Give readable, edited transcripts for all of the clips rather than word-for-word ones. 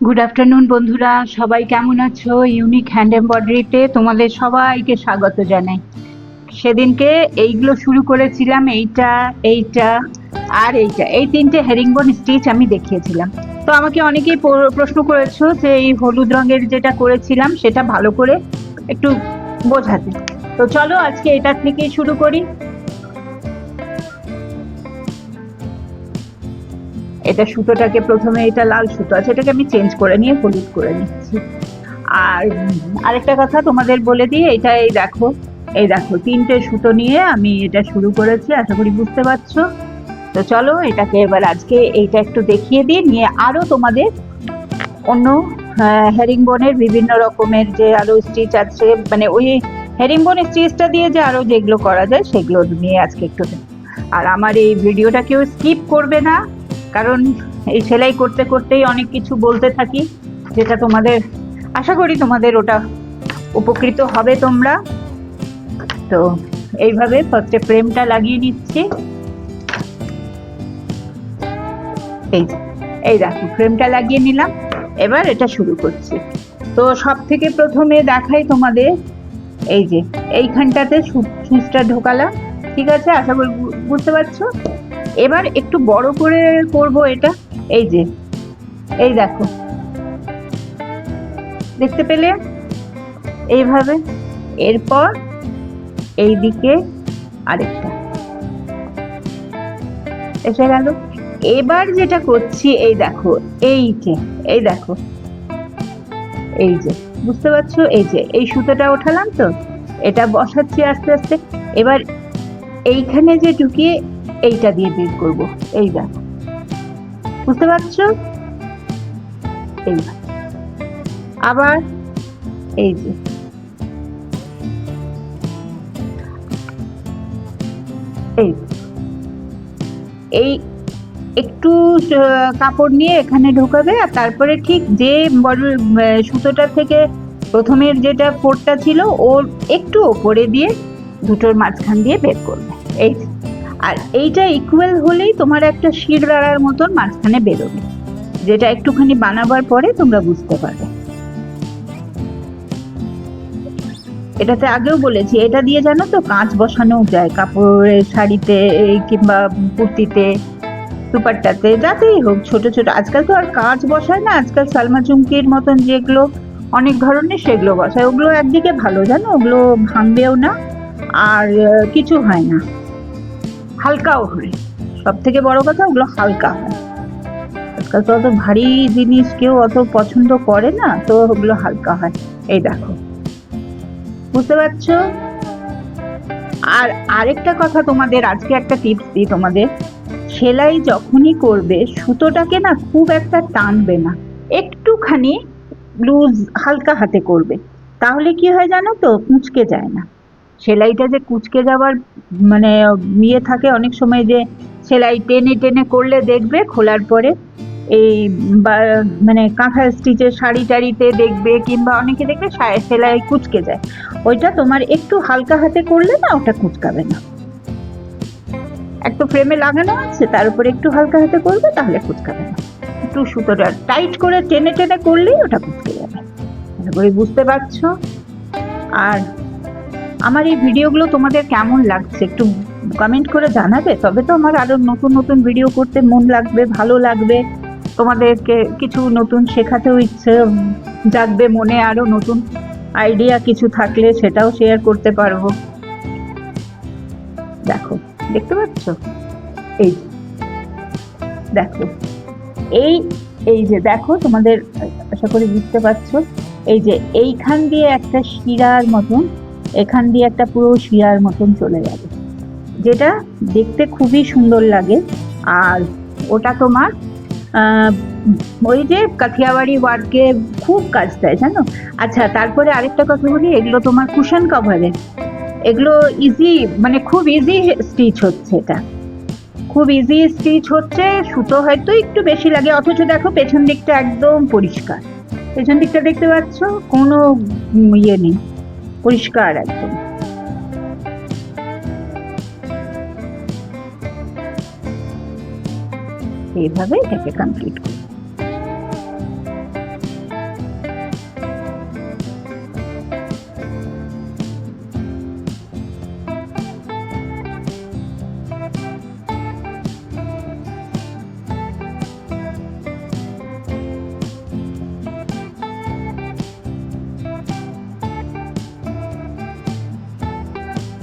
Good afternoon বন্ধুরা, সবাই কেমন আছো? ইউনিক হ্যান্ড এমব্রয়ডারিতে তোমাদের সবাইকে স্বাগত জানাই। সেদিনকে এইগুলো শুরু করেছিলাম, এইটা এইটা আর এইটা, এই তিনটে হেরিংবোন স্টিচ আমি দেখিয়েছিলাম। তো আমাকে অনেকেই প্রশ্ন করেছো যে এই হলুদ রঙের যেটা করেছিলাম সেটা ভালো করে একটু বোঝাতে। তো চলো আজকে এটা থেকেই শুরু করি। এটা সুতোটাকে প্রথমে, এটা লাল সুতো আছে, এটাকে আমি চেঞ্জ করে নিয়ে হলুদ করে নিচ্ছি। আর আরেকটা কথা তোমাদের বলে দিই, এটা এই দেখো তিনটে সুতো নিয়ে আমি এটা শুরু করেছি, আশা করি বুঝতে পারছো। তো চলো এটাকে এবার আজকে এইটা একটু দেখিয়ে দিই, নিয়ে আরো তোমাদের অন্য হেরিংবোনের বিভিন্ন রকমের যে আরো স্টিচ আছে, মানে ওই হেরিংবোন স্টিচটা দিয়ে যে আরো যেগুলো করা যায় সেগুলো নিয়ে আজকে একটু। আর আমার এই ভিডিওটা কেউ স্কিপ করবে না, কারণ এই সেলাই করতে করতেই অনেক কিছু বলতে থাকি, যেটা তোমাদের আশা করি তোমাদের ওটা উপকৃত হবে তোমরা। তো এইভাবে ফার্স্টে ফ্রেমটা লাগিয়ে নিচ্ছি। এই এই দেখো ফ্রেমটা লাগিয়ে নিলাম, এবার এটা শুরু করছি। তো সব থেকে প্রথমে দেখাই তোমাদের, এই যে এইখানটাতে সুচটা ঢোকালাম, ঠিক আছে? আশা করি বুঝতে পারছো। এবার একটু বড় করে করব এটা, এই যে এই দেখো, দেখতে পেলে এইভাবে। এরপর এই দিকে আরেকটা এসে গেল। এবার যেটা করছি, এই দেখো এই দেখো, এই যে বুঝতে পারছো, এই যে এই সুতোটা ওঠালাম, তো এটা বসাচ্ছি আস্তে আস্তে। এবার এইখানে যে ঢুকিয়ে এইটা দিয়ে বের করব, এই দেখো, বুঝতে পারছো? এই আবার এই যে এই এই একটু কাপড় নিয়ে এখানে ঢোকাবে, আর তারপরে ঠিক যে সুতোটা থেকে প্রথমের যেটা ফোরটা ছিল ওর একটু ওপরে দিয়ে দুটোর মাঝখান দিয়ে বের করবে, এই। আর এইটা ইকুয়াল হলেই তোমার একটা শিরদাঁড়ার মতন মাঝখানে বেরোবে, যেটা একটুখানি বানাবার পরে তোমরা বুঝতে পারবে। এটাতে আগেও বলেছি, এটা দিয়ে জানো তো কাঁচ বসানো যায় কাপড়ের শাড়িতে কিংবা কুর্তিতে, দুপাট্টাতে, যাতেই হোক, ছোট ছোট। আজকাল তো আর কাঁচ বসায় না, আজকাল সালমা চুমকির মতন যেগুলো অনেক ধরনের সেগুলো বসায়। ওগুলো একদিকে ভালো, জানো, ওগুলো ভাঙবেও না আর কিছু হয় না, হালকাও হয়। সব থেকে বড় কথা, ওগুলো হালকা হয়। আজকাল তো অত ভারী জিনিস কেউ অত পছন্দ করে না, তো ওগুলো হালকা হয়। এই দেখো, বুঝতে পারছো? আর আরেকটা কথা তোমাদের আজকে একটা টিপস দিই তোমাদের, সেলাই যখনই করবে সুতোটাকে না খুব একটা টানবে না, একটুখানি লুজ হালকা হাতে করবে, তাহলে কি হয় জানো তো, কুঁচকে যায় না। সেলাইটা যে কুঁচকে যাওয়ার মানে ইয়ে থাকে অনেক সময়, যে সেলাই টেনে টেনে করলে দেখবে খোলার পরে এই মানে কাঁথা স্টিচের শাড়ি টাড়িতে দেখবে, কিংবা অনেকে দেখবে সেলাই কুঁচকে যায়। ওইটা তোমার একটু হালকা হাতে করলে না ওটা কুঁচকাবে না। একটু ফ্রেমে লাগানো আছে, তার উপরে একটু হালকা হাতে করবে, তাহলে কুঁচকাবে না। একটু সুতোটা টাইট করে টেনে টেনে করলেই ওটা কুঁচকে যাবে, বুঝতে পারছো? আর আমার এই ভিডিওগুলো তোমাদের কেমন লাগছে একটু কমেন্ট করে জানাবে, তবে তো আমার আরো নতুন নতুন ভিডিও করতে মন লাগবে, ভালো লাগবে। তোমাদেরকে কিছু নতুন শেখাতেও ইচ্ছে জাগবে মনে, আরো নতুন আইডিয়া কিছু থাকলে সেটাও শেয়ার করতে পারবো। দেখো, দেখতে পাচ্ছ? এই দেখো, এই এই যে দেখো, তোমাদের আশা করি বুঝতে পারছো, এই যে এইখান দিয়ে একটা শিরার মতন, এখান দিয়ে একটা পুরো শিরার মতন চলে যাবে, যেটা দেখতে খুবই সুন্দর লাগে। আর ওটা তোমার ওই যে কাথিয়াবাড়ি ওয়ার্কে খুব কাজ দেয়, জানো। আচ্ছা, তারপরে আরেকটা কথা বলি, এগুলো তোমার কুশন কভারের, এগুলো ইজি, মানে খুব ইজি স্টিচ হচ্ছে, এটা খুব ইজি স্টিচ হচ্ছে। সুতো হয়তো একটু বেশি লাগে, অথচ দেখো পেছন দিকটা একদম পরিষ্কার। পেছন দিকটা দেখতে পাচ্ছ, কোনো ইয়ে নেই, পরিষ্কার একদম। এইভাবে এটাকে কমপ্লিট করি।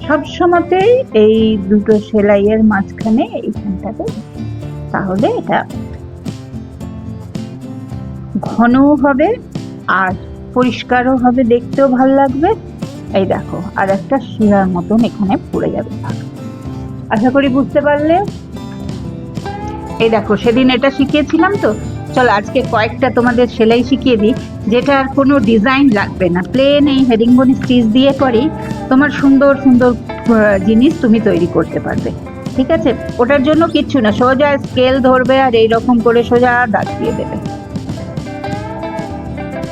সব সময়তেই এই দুটো সেলাইয়ের মাঝখানে এইখানটাতে, তাহলে এটা ঘনও হবে আর পরিষ্কারও হবে, দেখতেও ভালো লাগবে। এই দেখো আর একটা শিরার মতন এখানে পড়ে যাবে। আশা করি বুঝতে পারলে। এই দেখো সেদিন এটা শিখিয়েছিলাম তো, চলো আজকে কয়েকটা তোমাদের সেলাই শিখিয়ে দিই, যেটা আর কোনো ডিজাইন লাগবে না, প্লেন এই হেরিংবোন স্টিচ দিয়ে করেই তোমার সুন্দর সুন্দর জিনিস তুমি তৈরি করতে পারবে। ঠিক আছে, ওটার জন্য কিচ্ছু না, সোজা স্কেল ধরবে আর এইরকম করে সোজা দাগ দিয়ে দেবে।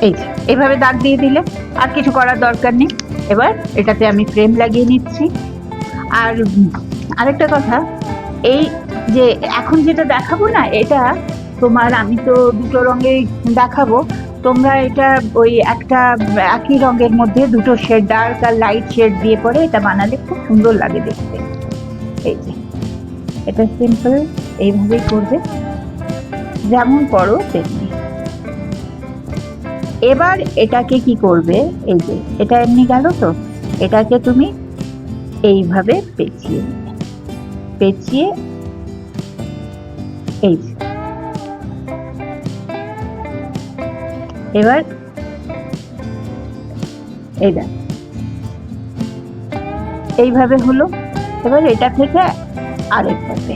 এই যে এইভাবে দাগ দিয়ে দিলে আর কিছু করার দরকার নেই। এবার এটাতে আমি ফ্রেম লাগিয়ে নিচ্ছি। আর আরেকটা কথা, এই যে এখন যেটা দেখাবো না, এটা তোমার আমি তো দুটো রঙের দেখাবো, তোমরা এটা ওই একটা একই রঙের মধ্যে দুটো শেড, ডার্ক আর লাইট শেড দিয়ে পরে এটা বানালে খুব সুন্দর লাগে দেখতে। এই যে এটা সিম্পল, এইভাবেই করবে, যেমন করো তেমনি। এবার এটাকে কি করবে, এই যে এটা এমনি গেল তো, এটাকে তুমি এইভাবে পেঁচিয়ে পেঁচিয়ে এই যে এবার এই দেখ এইভাবে হলো। এবার এটা থেকে আরেকভাবে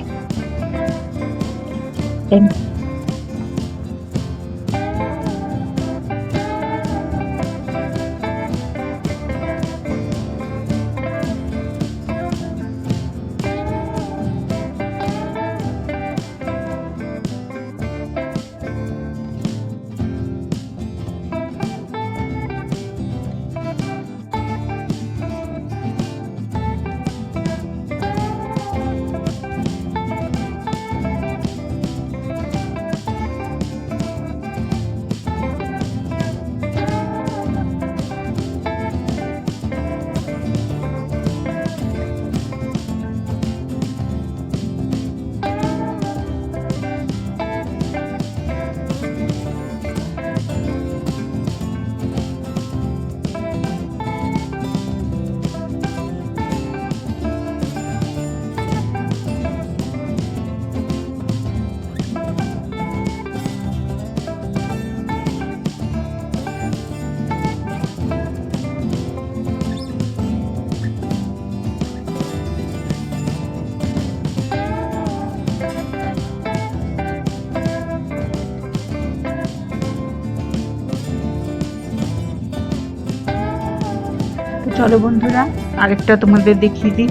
চলো বন্ধুরা আরেকটা তোমাদের দেখিয়ে দিই।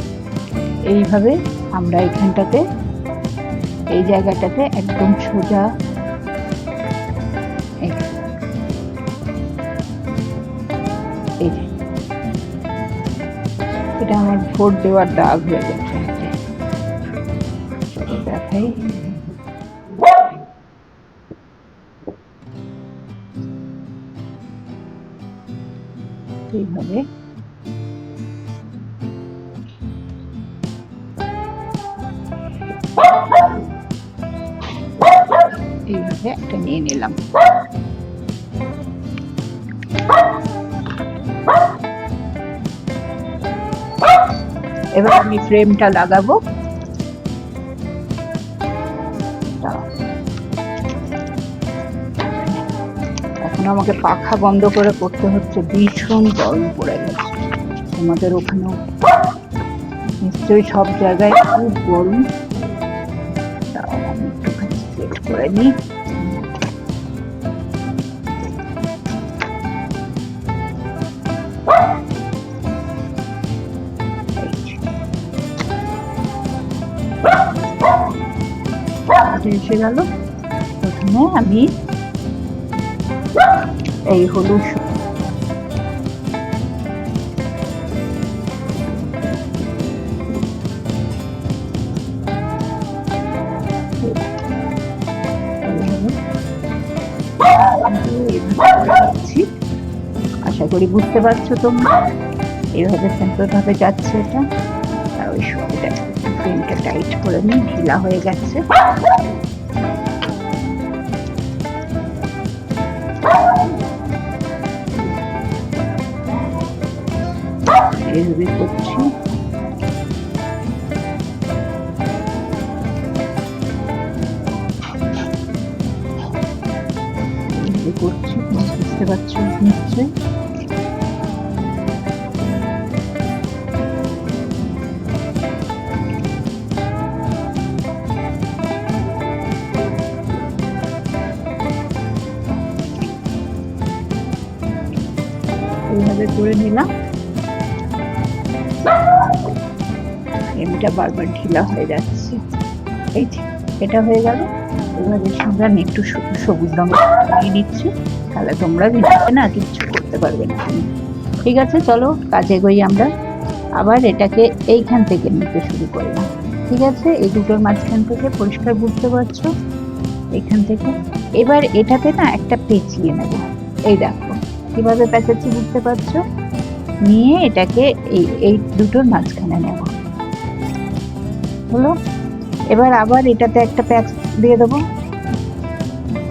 এইভাবে আমরা এখানটাতে এই জায়গাটাতে একদম সোজা এই যে এটা আমার ভোট দেওয়ার দাগ হয়ে গেছে, দেখাই। এইভাবে এইভাবে একটা নিয়ে নিলাম। এবার আমি ফ্রেমটা লাগাবো। এখন আমাকে পাখা বন্ধ করে করতে হচ্ছে, ভীষণ গরম পড়ে গেছে। তোমাদের ওখানেও নিশ্চয়ই সব জায়গায় খুব গরম। আমি একটুখানি সেট করে নিই। এসে গেল। প্রথমে আমি এই হলুদ আশা করি বুঝতে পারছো তোমরা। এইভাবে সিম্পল ভাবে যাচ্ছে এটা। আর ওই সুতিটা ফ্রেমটা টাইট করে নিই, ঢিলা হয়ে গেছে। এইভাবে করছি। কিভাবে করছি বুঝতে পারছো নিশ্চয়ই। এইভাবে করে নিলাম, এমটা বারবার ঢিলা হয়ে যাচ্ছে। এই যে এটা হয়ে গেল। এবার এর সঙ্গে আমি একটু সবুজ রঙ দিয়ে দিচ্ছি, তাহলে তোমরা ভিডিওতে না কিচ্ছু করতে পারবে না। ঠিক আছে, চলো কাজে এগোই আমরা। আবার এটাকে এইখান থেকে নিতে শুরু করলাম। ঠিক আছে, এই দুটোর মাঝখান থেকে পরিষ্কার বুঝতে পারছো, এখান থেকে। এবার এটাতে না একটা পেঁচিয়ে নেব। এই দেখো কিভাবে পেঁচাচ্ছি বুঝতে পারছো। নিয়ে এটাকে এই দুটোর মাঝখানে নেব, হলো। এবার আবার এটাতে একটা প্যাচ দিয়ে দেবো।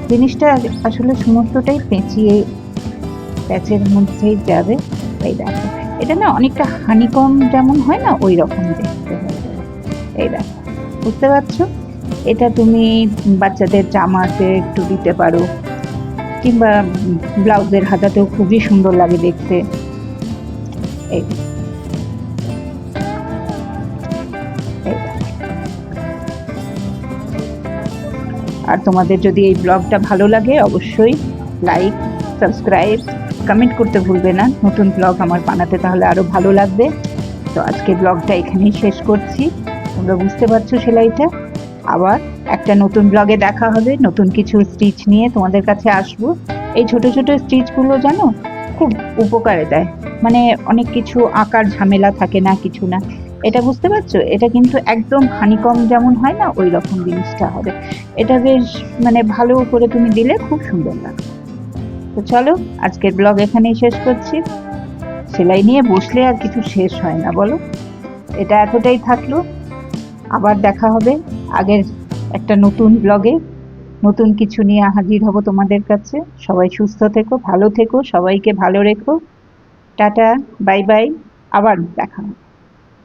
জিনিসটা আসলে সমস্তটাই পেঁচিয়ে প্যাচের মধ্যেই যাবে। এই দেখো এটা না অনেকটা হানিকম যেমন হয় না, ওই রকম দেখতে হবে। এই দেখো বুঝতে পারছো। এটা তুমি বাচ্চাদের জামাতে একটু দিতে পারো, কিংবা ব্লাউজের হাতাতেও খুবই সুন্দর লাগে দেখতে। এই আর তোমাদের যদি এই ব্লগটা ভালো লাগে অবশ্যই লাইক, সাবস্ক্রাইব, কমেন্ট করতে ভুলবে না। নতুন ব্লগ আমার বানাতে তাহলে আরো ভালো লাগবে। তো আজকে ব্লগটা এখানেই শেষ করছি। তোমরা বুঝতে পারছো সেলাইটা। আবার একটা নতুন ব্লগে দেখা হবে, নতুন কিছু স্টিচ নিয়ে তোমাদের কাছে আসবো। এই ছোট ছোট স্টিচগুলো জানো খুব উপকারে দেয়, মানে অনেক কিছু আঁকার ঝামেলা থাকে না, কিছু না। এটা বুঝতে পারছো, এটা কিন্তু একদম হানিকম যেমন হয় না, ওই রকম জিনিসটা হবে। এটা বেশ মানে ভালো করে তুমি দিলে খুব সুন্দর লাগবে। তো চলো আজকের ব্লগ এখানেই শেষ করছি। সেলাই নিয়ে বসলে আর কিছু শেষ হয় না বলো। এটা এতটাই থাকলো, আবার দেখা হবে আগের একটা নতুন ব্লগে। নতুন কিছু নিয়ে হাজির হব তোমাদের কাছে। সবাই সুস্থ থেকো, ভালো থেকো, সবাইকে ভালো রেখো। টাটা, বাই বাই, আবার দেখা হবে।